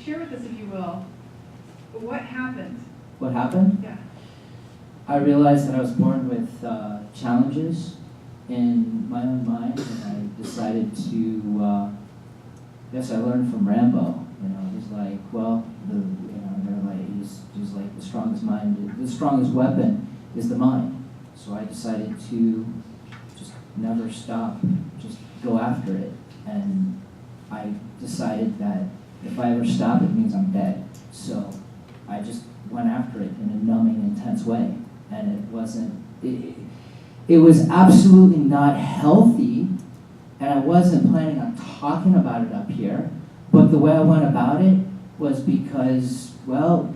share with us, if you will, what happened? What happened? Yeah. I realized that I was born with challenges in my own mind, and I decided to, I guess I learned from Rambo. You know, it was like, well, they're like, he's like the strongest mind, the strongest weapon is the mind. So I decided to just never stop, just go after it. And I decided that if I ever stop, it means I'm dead. So I just went after it in a numbing, intense way. And it wasn't, it was absolutely not healthy, and I wasn't planning on talking about it up here, but the way I went about it was because, well,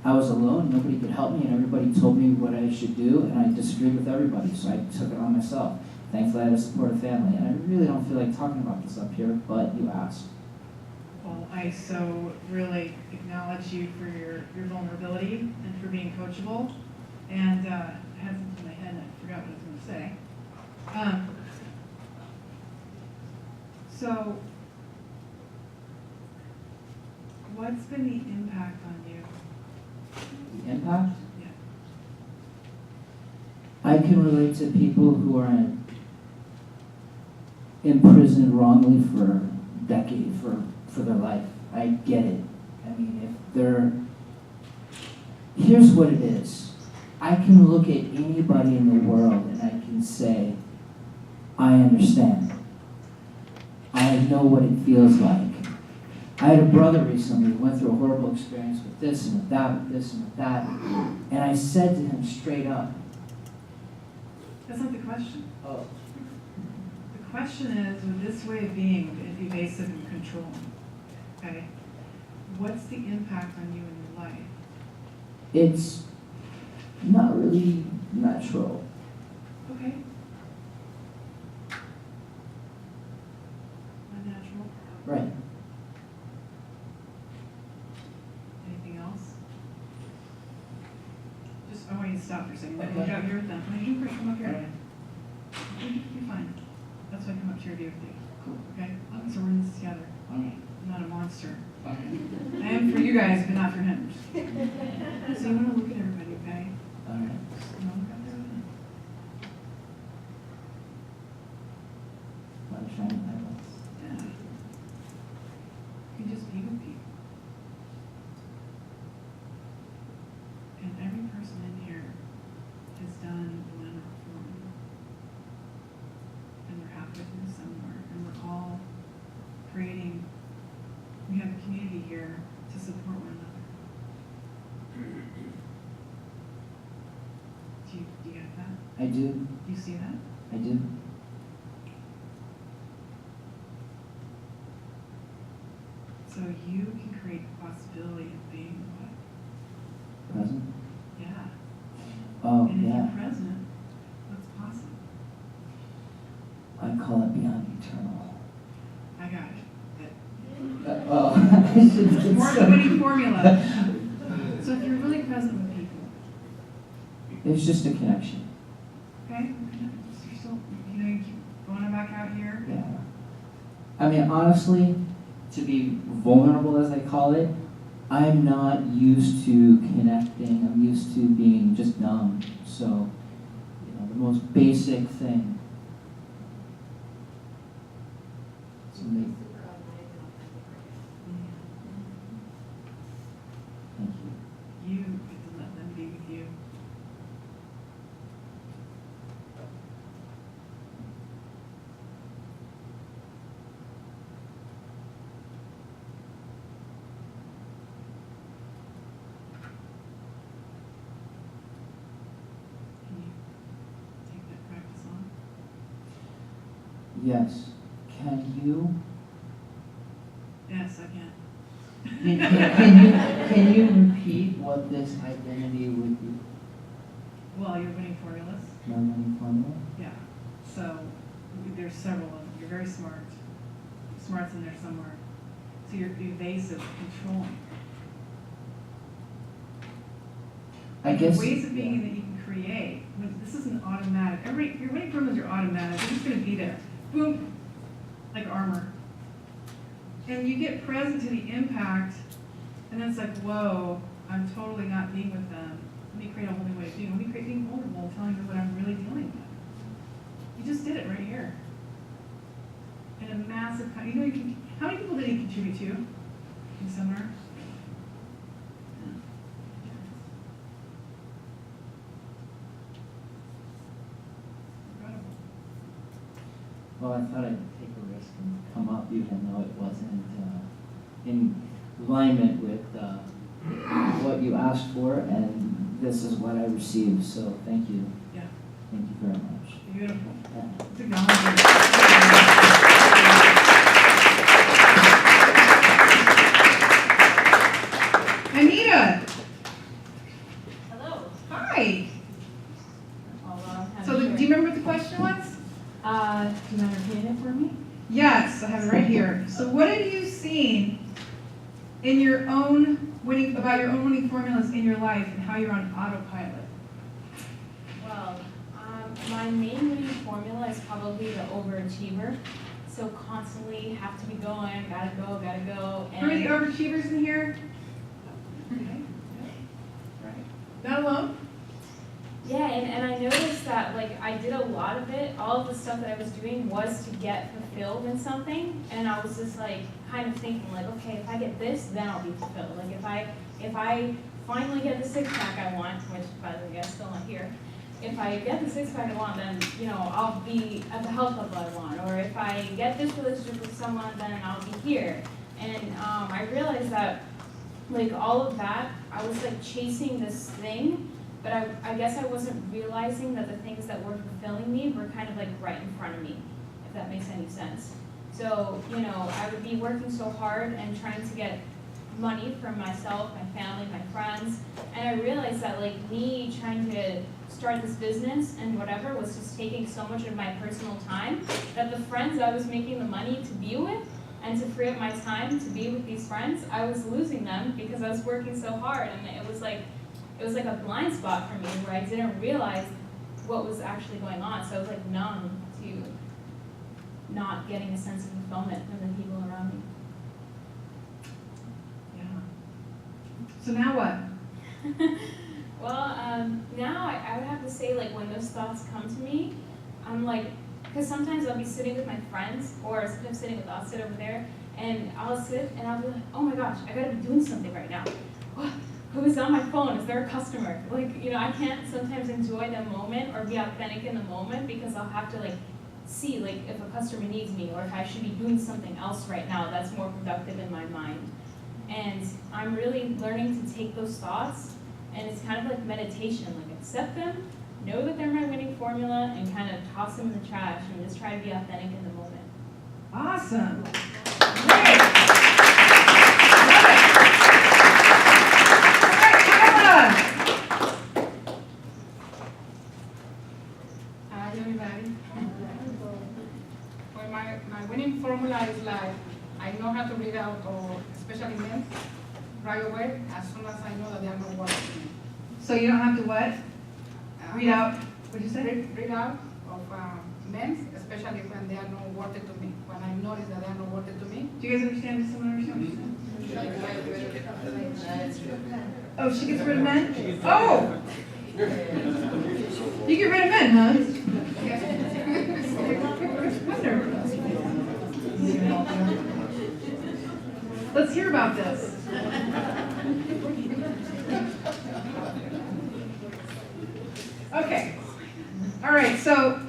I was alone, nobody could help me, and everybody told me what I should do, and I disagreed with everybody, so I took it on myself. Thankfully, I had a supportive family, and I really don't feel like talking about this up here, but you asked. Well, I so really acknowledge you for your vulnerability and for being coachable. And I had something in my head and I forgot what I was going to say. So, what's been the impact on you? The impact? Yeah. I can relate to people who are imprisoned wrongly for decades, for their life. I get it. I mean, here's what it is. I can look at anybody in the world and I can say, I understand. I know what it feels like. I had a brother recently who went through a horrible experience with this and with that, with this and with that. And I said to him straight up. That's not the question. Oh. The question is, with this way of being evasive and controlling, okay, what's the impact on you in your life? It's not really natural. Okay. Unnatural. Right. Anything else? Just, I want you to stop for a second. Okay. Look out here with them. When you come up here, Right. you're fine. That's why I come up here to be with you. Cool. Okay? So we're in this together. Okay. I'm not a monster. Okay. I am for you guys, but not for him. So you want to look at everybody, okay? All right. You want to look out there with him? Want to shine my lights? Yeah. You just be with people. And every person in here has done one or four. And we're halfway through somewhere. And we're all creating, we have a community here to support one another. Do you get that? I do. Do you see that? I do. So you can create the possibility of being what? Present? Yeah. Oh, And if yeah. you're present, what's possible? I call it beyond eternal. I got it. Oh, I should get More than winning formula. So if you're really present with people, It's just a connection. okay? You're still, you keep going back out here. Yeah. I mean, honestly, to be vulnerable, as I call it, I'm not used to connecting. I'm used to being just numb. So, the most basic thing. It's amazing. Thank you. You get to let them be with you. Can you take that practice on? Yes. Can you? Yes, I can. Can you repeat what this identity would be? Well, you're winning formulas. My winning formula? Yeah. So there's several of them. You're very smart. Smart's in there somewhere. So you're evasive, controlling. I guess. Ways of being that you can create. This isn't automatic. Your winning formulas are automatic. They're just going to be there. Boom, like armor. And you get present to the impact And then it's like, whoa, I'm totally not being with them. Let me create a whole new way of being. Let me create being vulnerable, telling them what I'm really dealing with. You just did it right here. In a massive, you know, how many people did he contribute to in seminar? Incredible. Well, I thought I'd take a risk and come up even though it wasn't in alignment with what you asked for, and this is what I received, so thank you. Yeah. Thank you very much. Beautiful. Yeah. It's acknowledgement. Anita. Hello. Hi. I'll So do you remember what the question was? do you mind repeating it for me? Yes, I have it right here. So what have you seen in your own winning, about your own winning formulas in your life and how you're on autopilot? Well, my main winning formula is probably the overachiever. So constantly have to be going, gotta go. Who are the overachievers in here? Okay. Right. Not alone? Yeah, and I noticed that like I did a lot of it, all of the stuff that I was doing was to get fulfilled in something, and I was just like kind of thinking like, okay, if I get this, then I'll be fulfilled. Like if I finally get the six-pack I want, which by the way, I'm still not here, if I get the six-pack I want, then I'll be at the health level I want, or if I get this relationship with someone, then I'll be here. And I realized that like all of that, I was like chasing this thing. But I guess I wasn't realizing that the things that were fulfilling me were kind of like right in front of me, if that makes any sense. So, I would be working so hard and trying to get money from myself, my family, my friends, and I realized that like me trying to start this business and whatever was just taking so much of my personal time that the friends I was making the money to be with and to free up my time to be with these friends, I was losing them because I was working so hard, and it was like a blind spot for me where I didn't realize what was actually going on. So I was like numb to not getting a sense of fulfillment from the people around me. Yeah. So now what? Well, now I would have to say like when those thoughts come to me, I'm like, because sometimes I'll be sitting with my friends or sometimes sitting with Austin over there, and I'll sit and I'll be like, oh my gosh, I gotta be doing something right now. What? Who's on my phone? Is there a customer? Like, I can't sometimes enjoy the moment or be authentic in the moment because I'll have to like see like if a customer needs me or if I should be doing something else right now that's more productive in my mind. And I'm really learning to take those thoughts, and it's kind of like meditation, like accept them, know that they're my winning formula, and kind of toss them in the trash and just try to be authentic in the moment. Awesome. Great. Hi everybody. Well, my winning formula is like I know how to read out, or especially men, right away as soon as I know that they are not working. So you don't have to what? Read out. What'd you say? Read out of men, especially when they are not worth it to me. When I notice that they are not worth it to me. Do you guys understand? Does someone understand? Oh, she gets rid of men? Oh! You get rid of men, huh? Let's hear about this. Okay. All right, so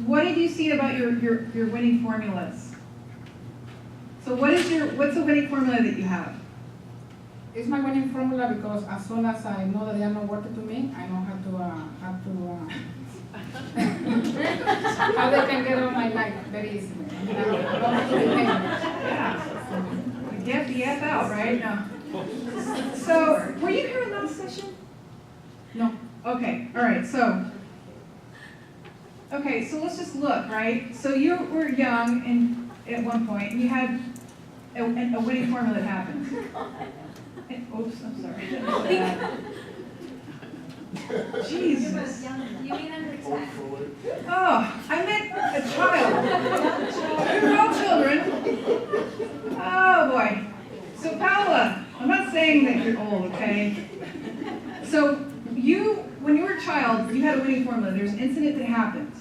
what have you seen about your winning formulas? So what's the winning formula that you have? It's my winning formula because as soon as I know that they are not worth it to me, I know how they can get on my life very easily. I don't have to be paid. Yeah. Get the F out, right? No. So, were you here last session? No. Okay, all right, so let's just look, right? So you were young and at one point, and you had a winning formula that happened. Oops, I'm sorry. Jesus. You mean under 10? Oh, I meant a child. We were all children. saying that you're old, okay? So when you were a child, you had a winning formula. There's an incident that happened.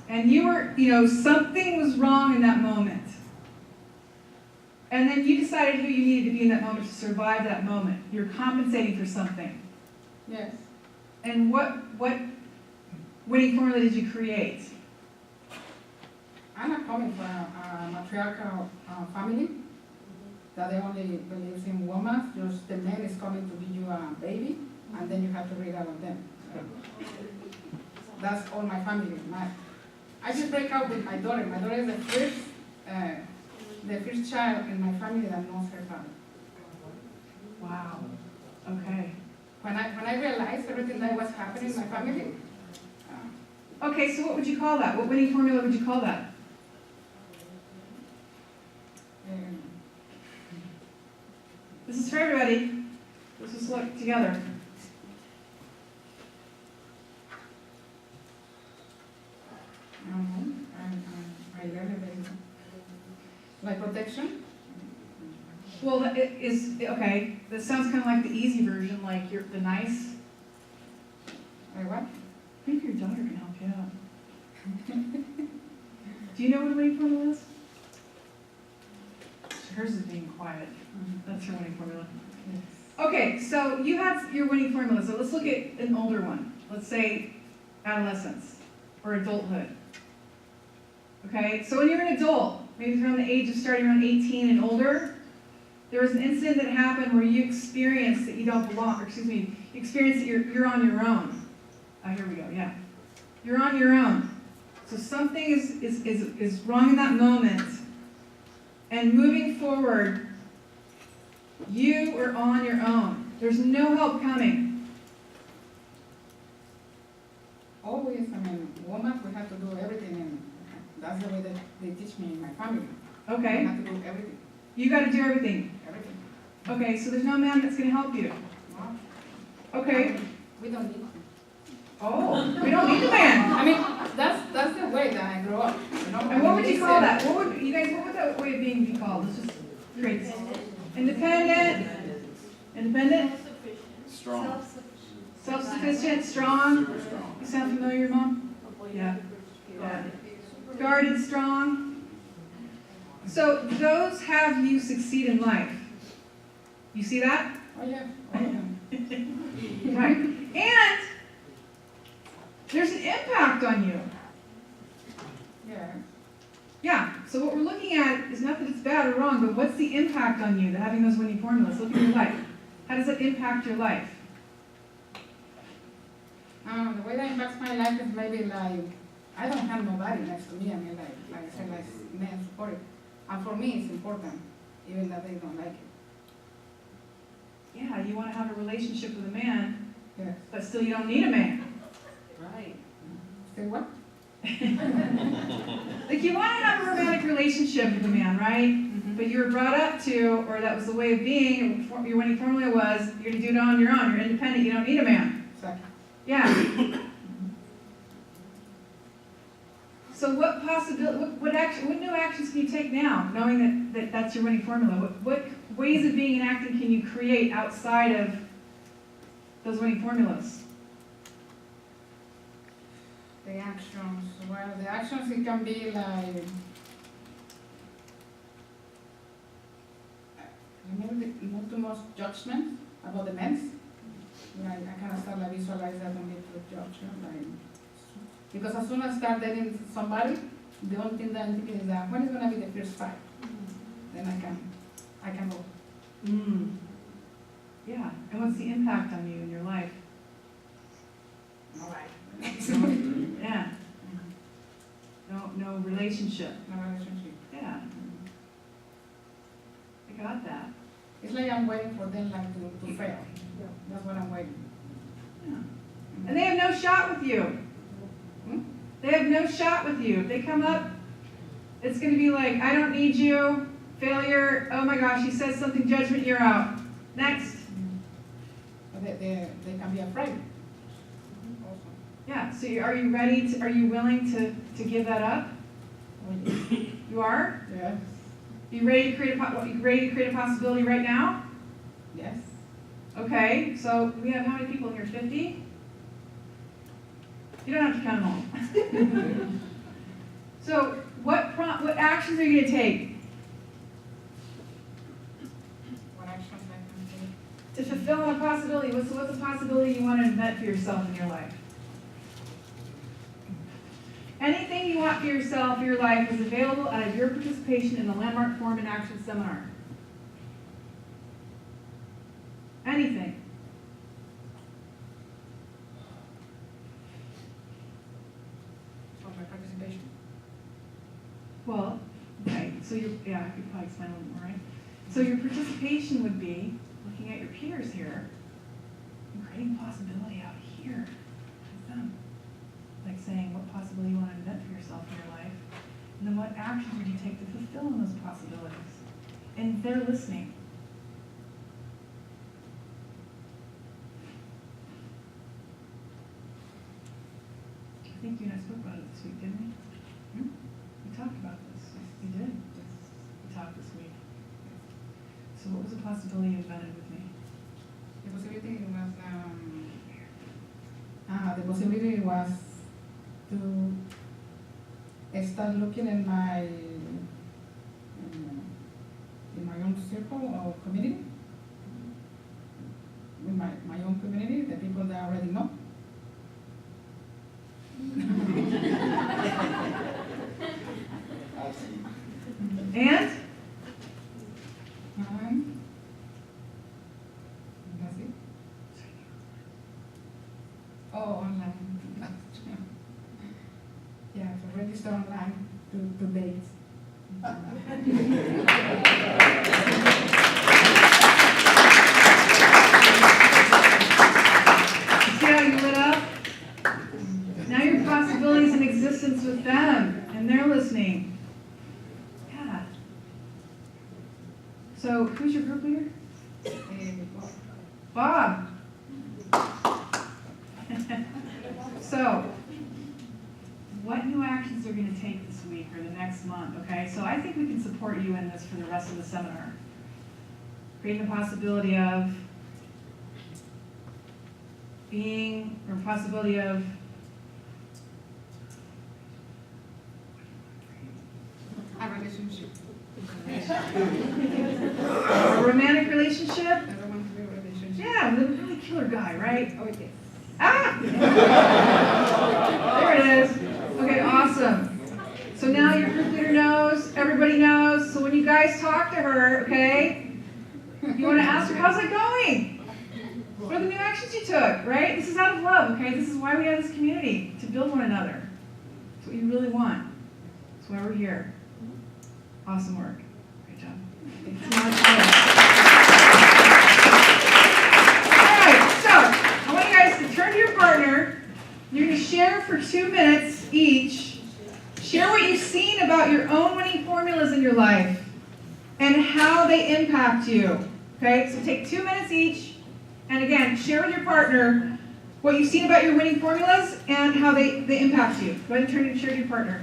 And you were, something was wrong in that moment. And then you decided who you needed to be in that moment to survive that moment. You're compensating for something. Yes. And what winning formula did you create? I'm not coming from a matriarchal family that they only believes in women. Just the man is coming to give you a baby, and then you have to read out of them. That's all my family. I just break up with my daughter. My daughter is the first child in my family that knows her father. Wow. Okay. When I realized everything that was happening in my family. Okay, so what would you call that? What winning formula would you call that? This is for everybody. Let's just look together. I learned it. Like protection? Well, okay. This sounds kind of like the easy version, like you're the nice. Like what? Maybe your daughter can help you out. Do you know what a winning formula is? Hers is being quiet. That's her winning formula. Okay, so you have your winning formula. So let's look at an older one. Let's say adolescence or adulthood. Okay, so when you're an adult, maybe around the age of starting around 18 and older, there was an incident that happened where you experienced that you don't belong, or excuse me, you experienced that you're on your own. Here we go, yeah. You're on your own. So something is wrong in that moment. And moving forward, you are on your own. There's no help coming. Always, women, we have to do everything, and that's the way that they teach me in my family. Okay. We have to do everything. You got to do everything. Everything. Okay, so there's no man that's going to help you. No. Okay. We don't need to. Oh, we don't need a man. That's the way that I grew up. And what would you call that? What would that way of being be called? Let's just create independent. Independent. Strong. Self-sufficient. Strong. Super strong. You sound familiar, Mom? Yeah. Guarded, strong. So those have you succeed in life. You see that? Oh yeah. Right. And there's an impact on you. Yeah. Yeah. So what we're looking at is not that it's bad or wrong, but what's the impact on you, having those winning formulas? Look at your life. How does that impact your life? The way that impacts my life is maybe like, I don't have nobody next to me. Like I said, like men support it. And for me, it's important, even that they don't like it. Yeah, you want to have a relationship with a man, Yes. but still you don't need a man. Right. Say what? Like you want to have a romantic relationship with a man, right? But you were brought up to, or that was the way of being, your winning formula was, you're going to do it on your own. You're independent. You don't need a man. Exactly. Yeah. So what what new actions can you take now, knowing that that's your winning formula? What ways of being and acting can you create outside of those winning formulas? The actions. Well, the actions, it can be like, maybe not too much judgment about the men. Like, I kind of start like visualize that and be to judge them. Like, because as soon as I start dating somebody, the only thing that I'm thinking is that when is going to be the first fight? Then I can go. Yeah. And what's the impact on you in your life? All right. Yeah. No relationship. No relationship. Yeah. I got that. It's like I'm waiting for them like to fail. That's what I'm waiting. Yeah. And they have no shot with you. They have no shot with you. If they come up, it's going to be like, I don't need you, failure, oh my gosh, he says something, judgment, you're out. Next. But they can be afraid. Also. Yeah, so are you ready to, are you willing to give that up? You are? Yeah. You ready to create a possibility right now? Yes. Okay, so we have how many people here, 50? You don't have to count them all. So what actions are you gonna take What actions I can take? to fulfill a possibility? What's the possibility you want to invent for yourself in your life? Anything you want for yourself, your life, is available out of your participation in the Landmark Forum in Action Seminar. Anything. For my participation. Well, okay, so I could probably explain a little more, right? So your participation would be looking at your peers here and creating possibility out here with them. Like saying what possibility you want to invent for yourself in your life, and then what actions would you take to fulfill those possibilities? And they're listening. I think you and I spoke about it this week, didn't we? We talked about this. We did. We talked this week. So what was the possibility you invented with me? The possibility was, the possibility was to start looking in my own circle or community, in my own community, the people that I already know. And? That's it. Oh, online. Yeah, so register online to date. See how you lit up? Now your possibilities in existence with them, and they're listening. Yeah. So who's your group leader? Bob. So, what new actions are going to take this week or the next month, okay? So I think we can support you in this for the rest of the seminar. Creating the possibility of being, or possibility of A relationship. a romantic relationship. A romantic relationship. Yeah, with a really killer guy, right? Oh, yes. Ah! There it is. Okay, awesome. So now your group leader knows, everybody knows. So when you guys talk to her, okay, you want to ask her, how's it going? What are the new actions you took, right? This is out of love, okay? This is why we have this community, to build one another. It's what you really want. That's why we're here. Awesome work. Great job. I want you guys to turn to your partner. You're going to share for 2 minutes each. Share what you've seen about your own winning formulas in your life and how they impact you. Okay, so take 2 minutes each. And again, share with your partner what you've seen about your winning formulas and how they impact you. Go ahead and turn and share with your partner.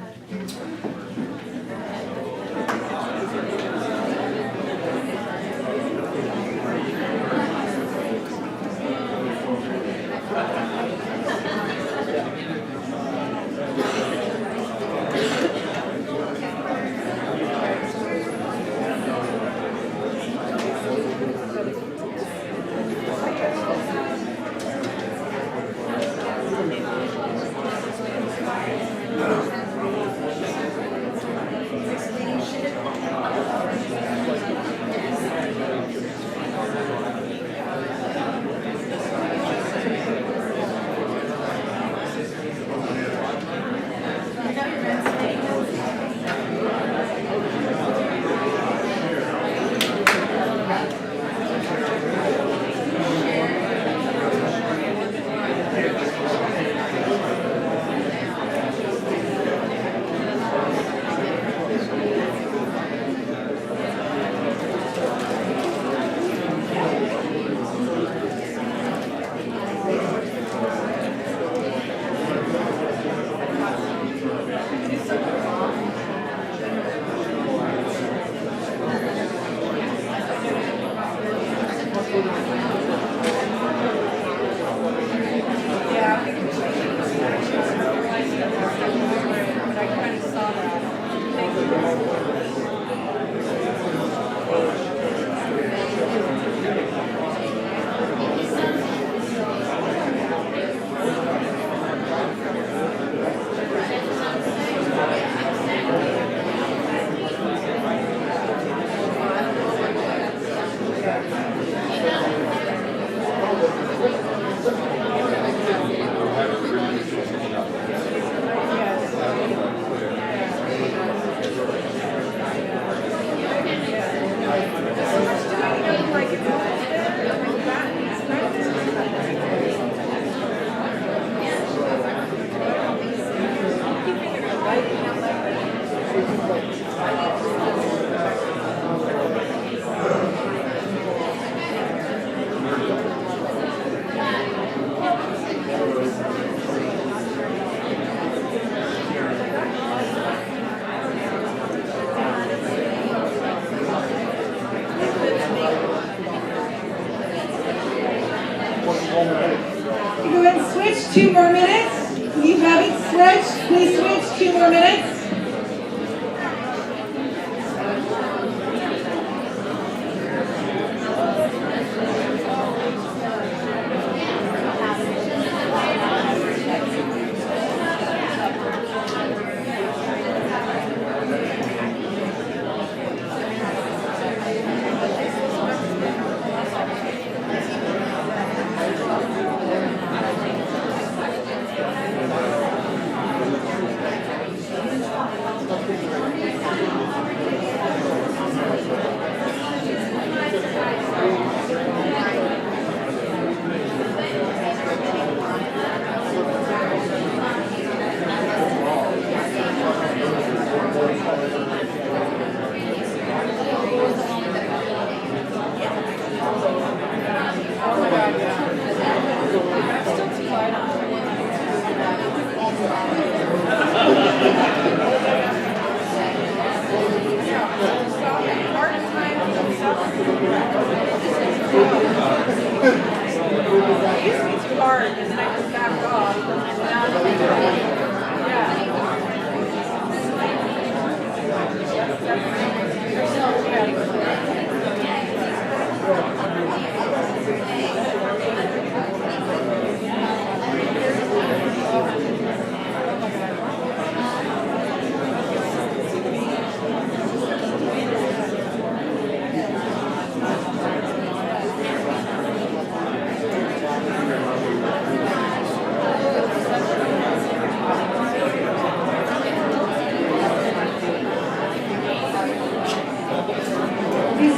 switch. Please switch. 2 more minutes.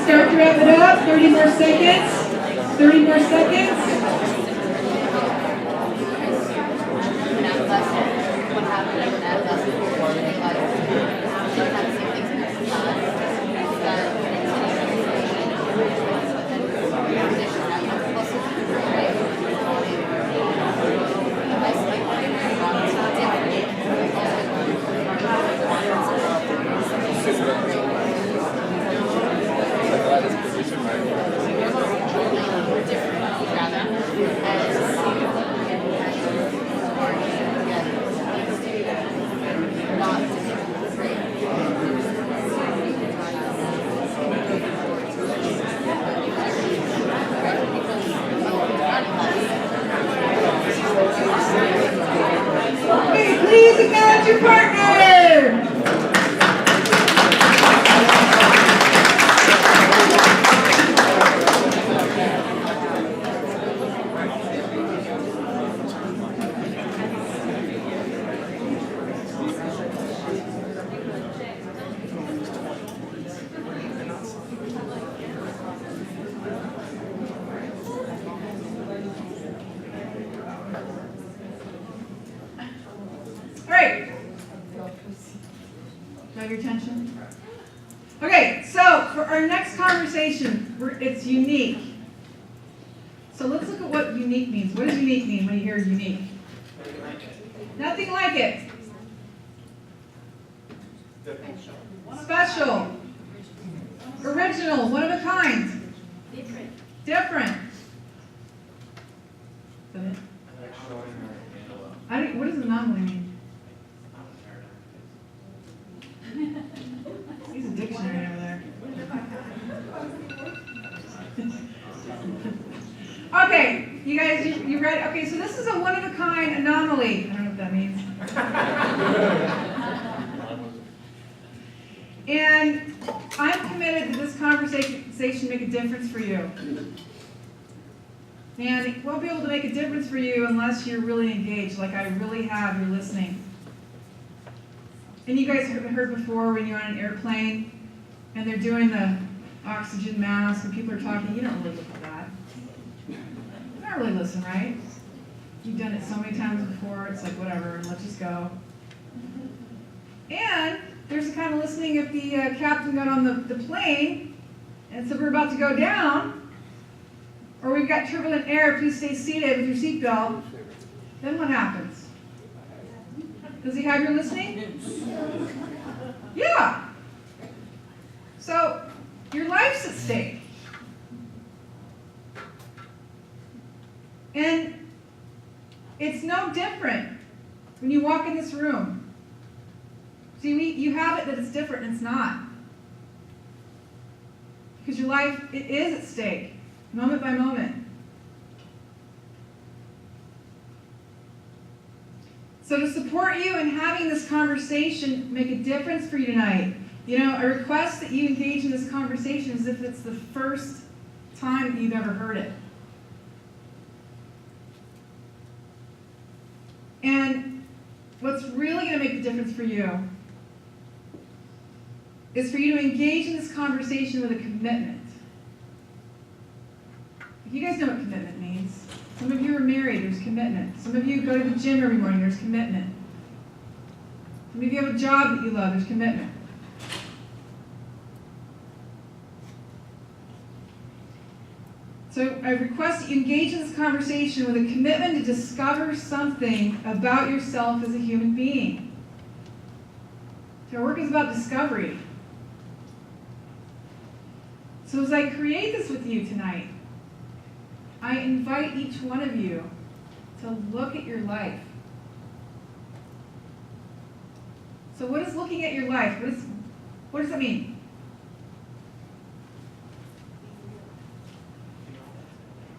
Start to wrap it up. 30 more seconds. 30 more seconds. Okay, please acknowledge your partner. All right. Do I have your attention? Okay, so for our next conversation, it's unique. So let's look at what unique means. What does unique mean when you hear unique? Nothing like it. Special. Original. One of a kind. Different. Is that it? What does anomaly mean? Use a dictionary over there. Okay, you guys, you ready? Okay, so this is a one-of-a-kind anomaly. I don't know what that means. And I'm committed that this conversation make a difference for you. And it won't be able to make a difference for you unless you're really engaged, like I really have, you're listening. And you guys have heard before when you're on an airplane and they're doing the oxygen mask and people are talking, you don't really look at that. You don't really listen, right? You've done it so many times before, it's like whatever, let's just go. And there's the kind of listening if the captain got on the plane and said we're about to go down, or we've got turbulent air, please stay seated with your seatbelt, then what happens? Does he have your listening? Yeah. So your life's at stake. And it's no different When you walk in this room, see, you have it that it's different and it's not. Because your life, it is at stake, moment by moment. So to support you in having this conversation, make a difference for you tonight, I request that you engage in this conversation as if it's the first time that you've ever heard it. And what's really going to make the difference for you is for you to engage in this conversation with a commitment. You guys know what commitment means. Some of you are married, there's commitment. Some of you go to the gym every morning, there's commitment. Some of you have a job that you love, there's commitment. So I request that you engage in this conversation with a commitment to discover something about yourself as a human being. So our work is about discovery. So as I create this with you tonight, I invite each one of you to look at your life. So what is looking at your life? What does that mean?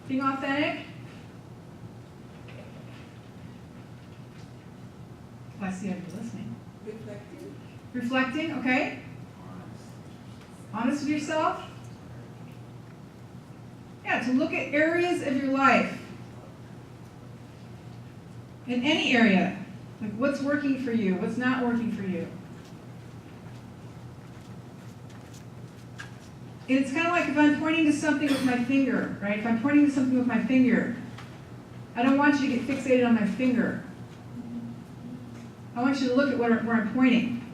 Being authentic? I see everybody listening. Reflecting, okay. Honest with yourself? Yeah, to look at areas of your life. In any area. Like what's working for you, what's not working for you. And it's kind of like if I'm pointing to something with my finger, right? If I'm pointing to something with my finger, I don't want you to get fixated on my finger. I want you to look at where I'm pointing.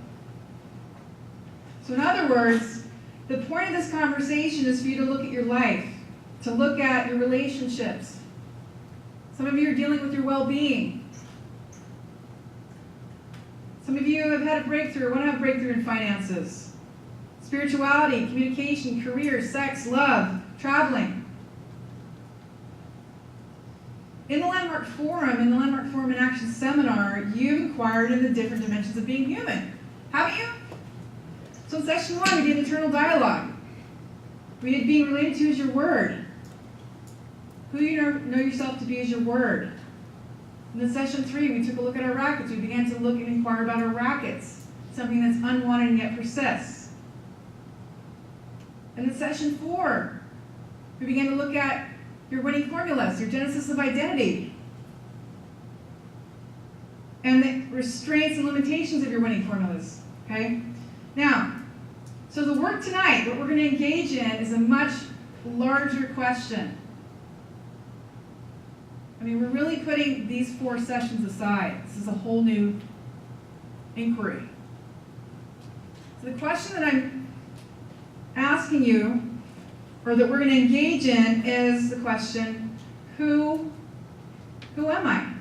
So in other words, the point of this conversation is for you to look at your life, to look at your relationships. Some of you are dealing with your well-being. Some of you have had a breakthrough or want to have a breakthrough in finances. Spirituality, communication, career, sex, love, traveling. In the Landmark Forum, in Action Seminar, you've inquired in the different dimensions of being human. Haven't you? So in session 1, we did internal dialogue. We did being related to as your word. Who you know yourself to be as your word. And in session 3, we took a look at our rackets. We began to look and inquire about our rackets, something that's unwanted and yet persists. And in session 4, we began to look at your winning formulas, your genesis of identity, and the restraints and limitations of your winning formulas. Okay? Now, so the work tonight, what we're going to engage in is a much larger question. I mean, we're really putting these 4 sessions aside. This is a whole new inquiry. So the question that I'm asking you, or that we're going to engage in, is the question, who am I?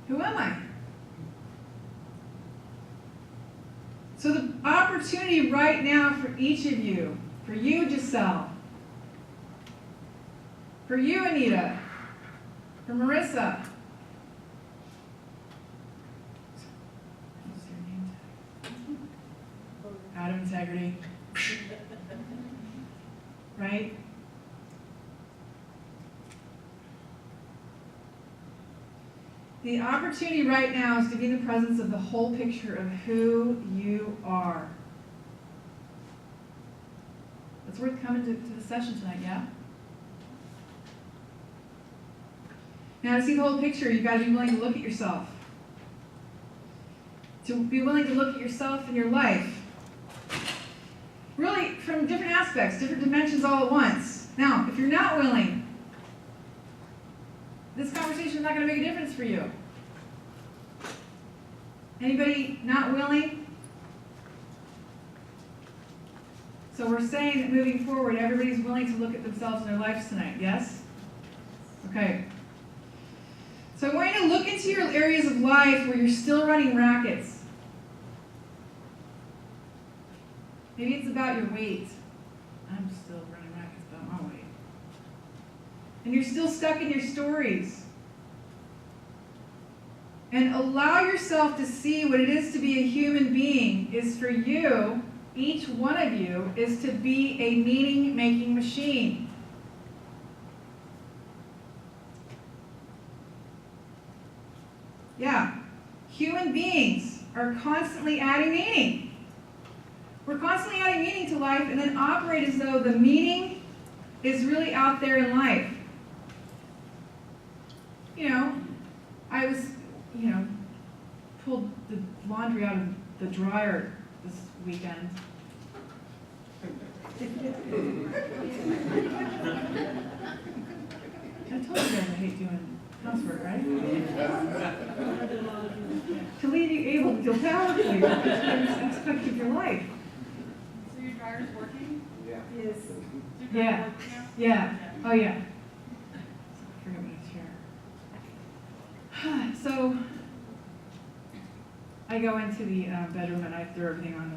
Who am I? So the opportunity right now for each of you, for you, Giselle, for you, Anita, for Marissa, what's your name? Out of integrity. Right? The opportunity right now is to be in the presence of the whole picture of who you are. It's worth coming to the session tonight, yeah? Now, to see the whole picture, you've got to be willing to look at yourself. To be willing to look at yourself and your life. Really, from different aspects, different dimensions all at once. Now, if you're not willing, this conversation is not going to make a difference for you. Anybody not willing? So we're saying that moving forward, everybody's willing to look at themselves and their lives tonight, yes? Okay. So I want you to look into your areas of life where you're still running rackets. Maybe it's about your weight. I'm still running rackets about my weight. And you're still stuck in your stories. And allow yourself to see what it is to be a human being is for you, each one of you, is to be a meaning-making machine. Yeah, human beings are constantly adding meaning. We're constantly adding meaning to life and then operate as though the meaning is really out there in life. You know, I was, pulled the laundry out of the dryer this weekend. I told you guys I hate doing housework, right? To leave you able to feel powerful in every aspect of your life. So your dryer's working? Yeah. Yes. Yeah. Yeah. Oh yeah. I forgot my chair. So I go into the bedroom and I throw everything on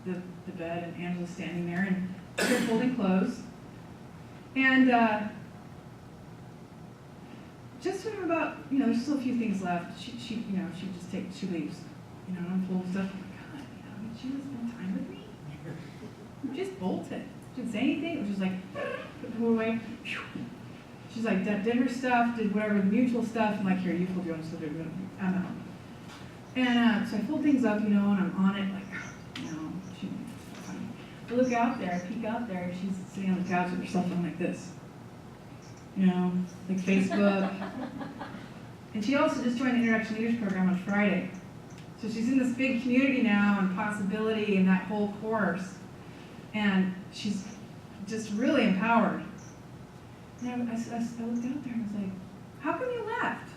the bed, and Angela's standing there and she's folding clothes. And just when I'm about, there's still a few things left, she leaves, and I'm full of stuff. Oh my God, did she just spend time with me? Just bolted. She didn't say anything. It was just like, put the food away. She's like, did her stuff, did whatever, the mutual stuff. I'm like, here, you fold your own stuff. I'm out. And so I fold things up, and I'm on it, like, I look out there, I peek out there, and she's sitting on the couch with her cell phone like this. Like Facebook. And she also just joined the Interaction Leaders Program on Friday. So she's in this big community now and possibility and that whole course. And she's just really empowered. And I looked out there and I was like, how come you left?